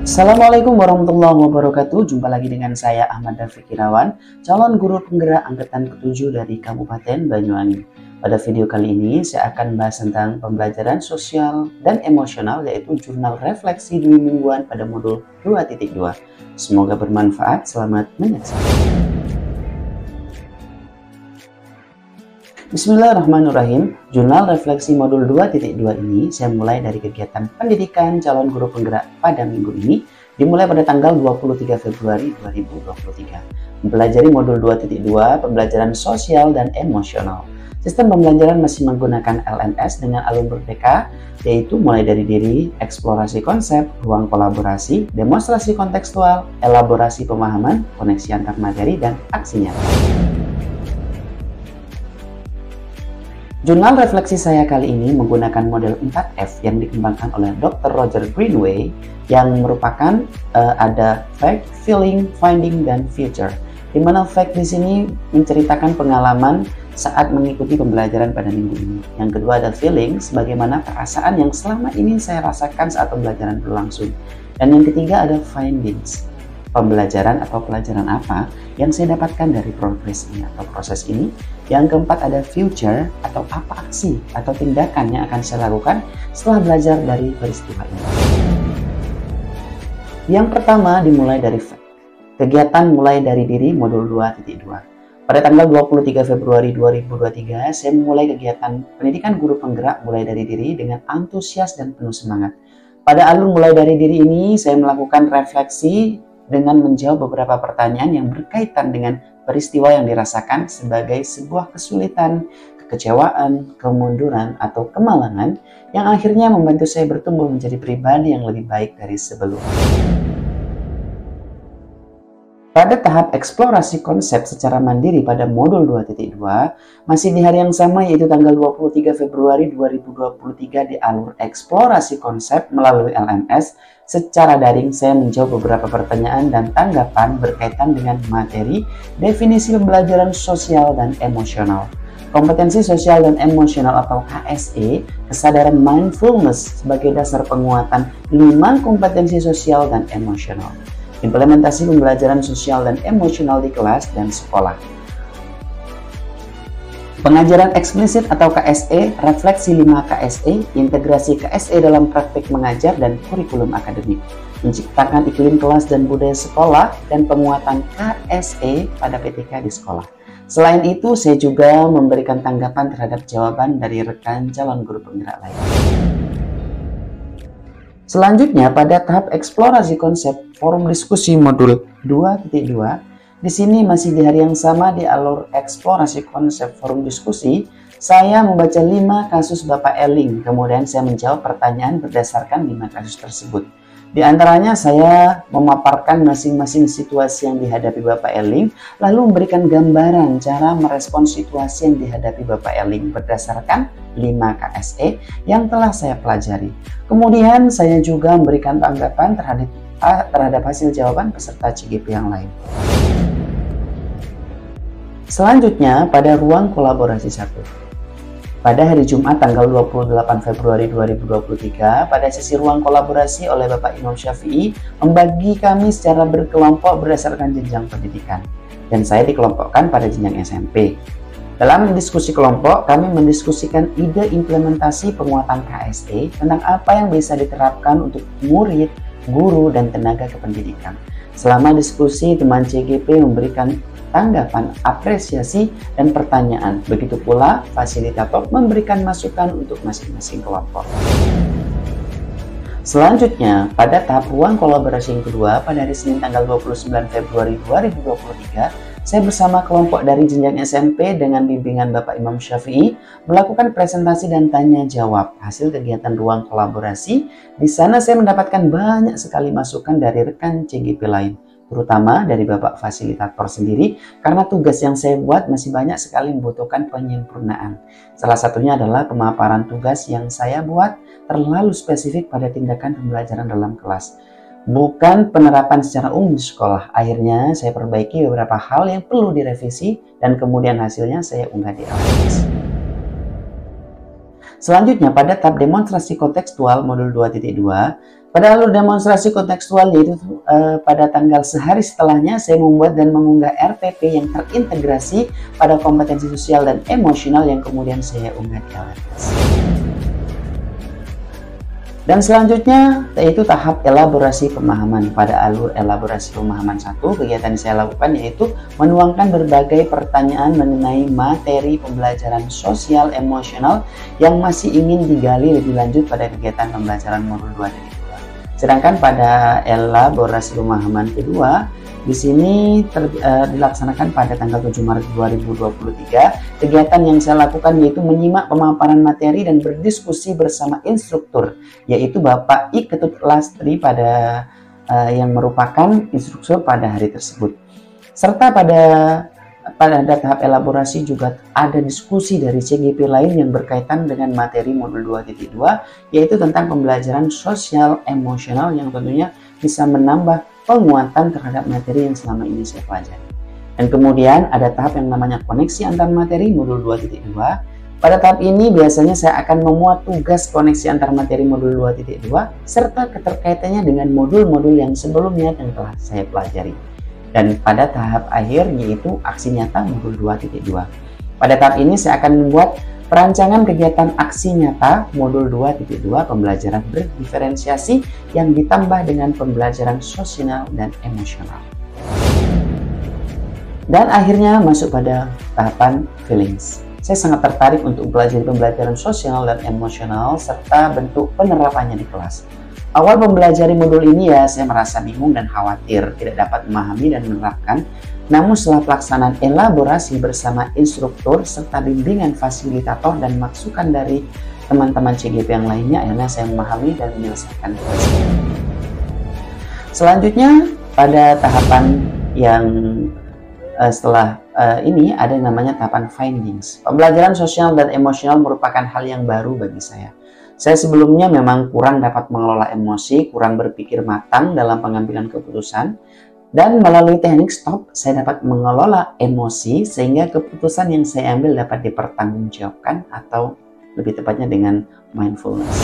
Assalamualaikum warahmatullahi wabarakatuh. Jumpa lagi dengan saya Ahmad Dafiq Irawan, calon guru penggerak angkatan ke-7 dari Kabupaten Banyuwangi. Pada video kali ini saya akan bahas tentang pembelajaran sosial dan emosional, yaitu jurnal refleksi dwi mingguan pada modul 2.2. Semoga bermanfaat. Selamat menyaksikan. Bismillahirrahmanirrahim. Jurnal refleksi modul 2.2 ini saya mulai dari kegiatan pendidikan calon guru penggerak pada minggu ini, dimulai pada tanggal 23 Februari 2023. Mempelajari modul 2.2 pembelajaran sosial dan emosional. Sistem pembelajaran masih menggunakan LMS dengan alur merdeka, yaitu mulai dari diri, eksplorasi konsep, ruang kolaborasi, demonstrasi kontekstual, elaborasi pemahaman, koneksi antar materi, dan aksi nyata. Jurnal refleksi saya kali ini menggunakan model 4F yang dikembangkan oleh Dr. Roger Greenway, yang merupakan ada fact, feeling, finding, dan future. Di mana fact di sini menceritakan pengalaman saat mengikuti pembelajaran pada minggu ini. Yang kedua ada feeling, sebagaimana perasaan yang selama ini saya rasakan saat pembelajaran berlangsung. Dan yang ketiga ada findings, pembelajaran atau pelajaran apa yang saya dapatkan dari progres ini atau proses ini. Yang keempat ada future, atau apa aksi atau tindakan yang akan saya lakukan setelah belajar dari peristiwa ini. Yang pertama dimulai dari fact. Kegiatan mulai dari diri modul 2.2. Pada tanggal 23 Februari 2023, saya memulai kegiatan pendidikan guru penggerak mulai dari diri dengan antusias dan penuh semangat. Pada alur mulai dari diri ini, saya melakukan refleksi dengan menjawab beberapa pertanyaan yang berkaitan dengan peristiwa yang dirasakan sebagai sebuah kesulitan, kekecewaan, kemunduran, atau kemalangan yang akhirnya membantu saya bertumbuh menjadi pribadi yang lebih baik dari sebelumnya. Pada tahap eksplorasi konsep secara mandiri pada modul 2.2, masih di hari yang sama, yaitu tanggal 23 Februari 2023 di alur eksplorasi konsep melalui LMS, secara daring saya menjawab beberapa pertanyaan dan tanggapan berkaitan dengan materi, definisi pembelajaran sosial dan emosional. Kompetensi sosial dan emosional atau KSE, kesadaran mindfulness sebagai dasar penguatan 5 kompetensi sosial dan emosional. Implementasi pembelajaran sosial dan emosional di kelas dan sekolah. Pengajaran eksplisit atau KSE, refleksi 5 KSE, integrasi KSE dalam praktik mengajar dan kurikulum akademik, menciptakan iklim kelas dan budaya sekolah, dan penguatan KSE pada PTK di sekolah. Selain itu, saya juga memberikan tanggapan terhadap jawaban dari rekan calon guru penggerak lain. Selanjutnya, pada tahap eksplorasi konsep forum diskusi modul 2.2, di sini masih di hari yang sama di alur eksplorasi konsep forum diskusi, saya membaca 5 kasus Bapak Eling, kemudian saya menjawab pertanyaan berdasarkan 5 kasus tersebut. Di antaranya saya memaparkan masing-masing situasi yang dihadapi Bapak Eling, lalu memberikan gambaran cara merespons situasi yang dihadapi Bapak Eling berdasarkan 5 KSE yang telah saya pelajari. Kemudian saya juga memberikan tanggapan terhadap hasil jawaban peserta CGP yang lain. Selanjutnya pada ruang kolaborasi 1. Pada hari Jumat tanggal 28 Februari 2023, pada sesi ruang kolaborasi oleh Bapak Imam Syafi'i membagi kami secara berkelompok berdasarkan jenjang pendidikan. Dan saya dikelompokkan pada jenjang SMP. Dalam diskusi kelompok, kami mendiskusikan ide implementasi penguatan KSE tentang apa yang bisa diterapkan untuk murid, guru, dan tenaga kependidikan. Selama diskusi, teman CGP memberikan tanggapan, apresiasi, dan pertanyaan. Begitu pula fasilitator memberikan masukan untuk masing-masing kelompok. Selanjutnya, pada tahap ruang kolaborasi yang kedua, pada hari Senin tanggal 29 Februari 2023, saya bersama kelompok dari jenjang SMP dengan bimbingan Bapak Imam Syafi'i melakukan presentasi dan tanya jawab hasil kegiatan ruang kolaborasi. Di sana saya mendapatkan banyak sekali masukan dari rekan CGP lain, terutama dari Bapak fasilitator sendiri, karena tugas yang saya buat masih banyak sekali membutuhkan penyempurnaan. Salah satunya adalah pemaparan tugas yang saya buat terlalu spesifik pada tindakan pembelajaran dalam kelas, bukan penerapan secara umum di sekolah. Akhirnya saya perbaiki beberapa hal yang perlu direvisi dan kemudian hasilnya saya unggah di LMS. Selanjutnya pada tahap demonstrasi kontekstual modul 2.2, Pada alur demonstrasi kontekstual yaitu pada tanggal sehari setelahnya saya membuat dan mengunggah RPP yang terintegrasi pada kompetensi sosial dan emosional yang kemudian saya unggah di LMS. Dan selanjutnya yaitu tahap elaborasi pemahaman. Pada alur elaborasi pemahaman 1, kegiatan yang saya lakukan yaitu menuangkan berbagai pertanyaan mengenai materi pembelajaran sosial emosional yang masih ingin digali lebih lanjut pada kegiatan pembelajaran modul 2. Sedangkan pada elaborasi pemahaman kedua, di sini dilaksanakan pada tanggal 7 Maret 2023. Kegiatan yang saya lakukan yaitu menyimak pemaparan materi dan berdiskusi bersama instruktur, yaitu Bapak I. Ketut Lastri yang merupakan instruktur pada hari tersebut. Serta pada tahap elaborasi juga ada diskusi dari CGP lain yang berkaitan dengan materi modul 2.2, yaitu tentang pembelajaran sosial emosional yang tentunya bisa menambah penguatan terhadap materi yang selama ini saya pelajari. Dan kemudian ada tahap yang namanya koneksi antar materi modul 2.2. Pada tahap ini biasanya saya akan memuat tugas koneksi antar materi modul 2.2 serta keterkaitannya dengan modul-modul yang sebelumnya yang telah saya pelajari. Dan pada tahap akhir yaitu aksi nyata modul 2.2. Pada tahap ini saya akan membuat perancangan kegiatan aksi nyata modul 2.2 pembelajaran berdiferensiasi yang ditambah dengan pembelajaran sosial dan emosional. Dan akhirnya masuk pada tahapan feelings. Saya sangat tertarik untuk belajar pembelajaran sosial dan emosional serta bentuk penerapannya di kelas. Awal mempelajari modul ini saya merasa bingung dan khawatir tidak dapat memahami dan menerapkan. Namun setelah pelaksanaan elaborasi bersama instruktur serta bimbingan fasilitator dan masukan dari teman-teman CGP yang lainnya, akhirnya saya memahami dan menyelesaikan tugas. Selanjutnya pada tahapan yang setelah ini ada yang namanya tahapan findings. Pembelajaran sosial dan emosional merupakan hal yang baru bagi saya. Saya sebelumnya memang kurang dapat mengelola emosi, kurang berpikir matang dalam pengambilan keputusan, dan melalui teknik stop saya dapat mengelola emosi sehingga keputusan yang saya ambil dapat dipertanggungjawabkan atau lebih tepatnya dengan mindfulness.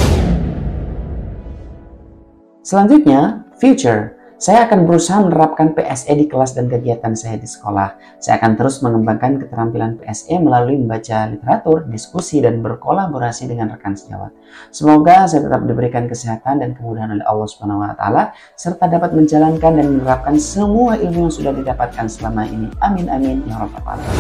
Selanjutnya, future. Saya akan berusaha menerapkan PSE di kelas dan kegiatan saya di sekolah. Saya akan terus mengembangkan keterampilan PSE melalui membaca literatur, diskusi, dan berkolaborasi dengan rekan sejawat. Semoga saya tetap diberikan kesehatan dan kemudahan oleh Allah SWT, serta dapat menjalankan dan menerapkan semua ilmu yang sudah didapatkan selama ini. Amin amin ya rabbal alamin.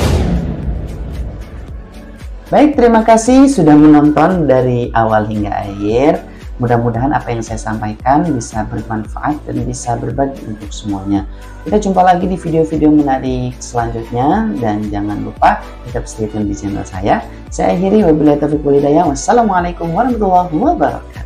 Baik, terima kasih sudah menonton dari awal hingga akhir. Mudah-mudahan apa yang saya sampaikan bisa bermanfaat dan bisa berbagi untuk semuanya. Kita jumpa lagi di video-video menarik selanjutnya dan jangan lupa tetap stay tune di channel saya. Saya akhiri wabillahi taufiq wal hidayah. Wassalamualaikum warahmatullahi wabarakatuh.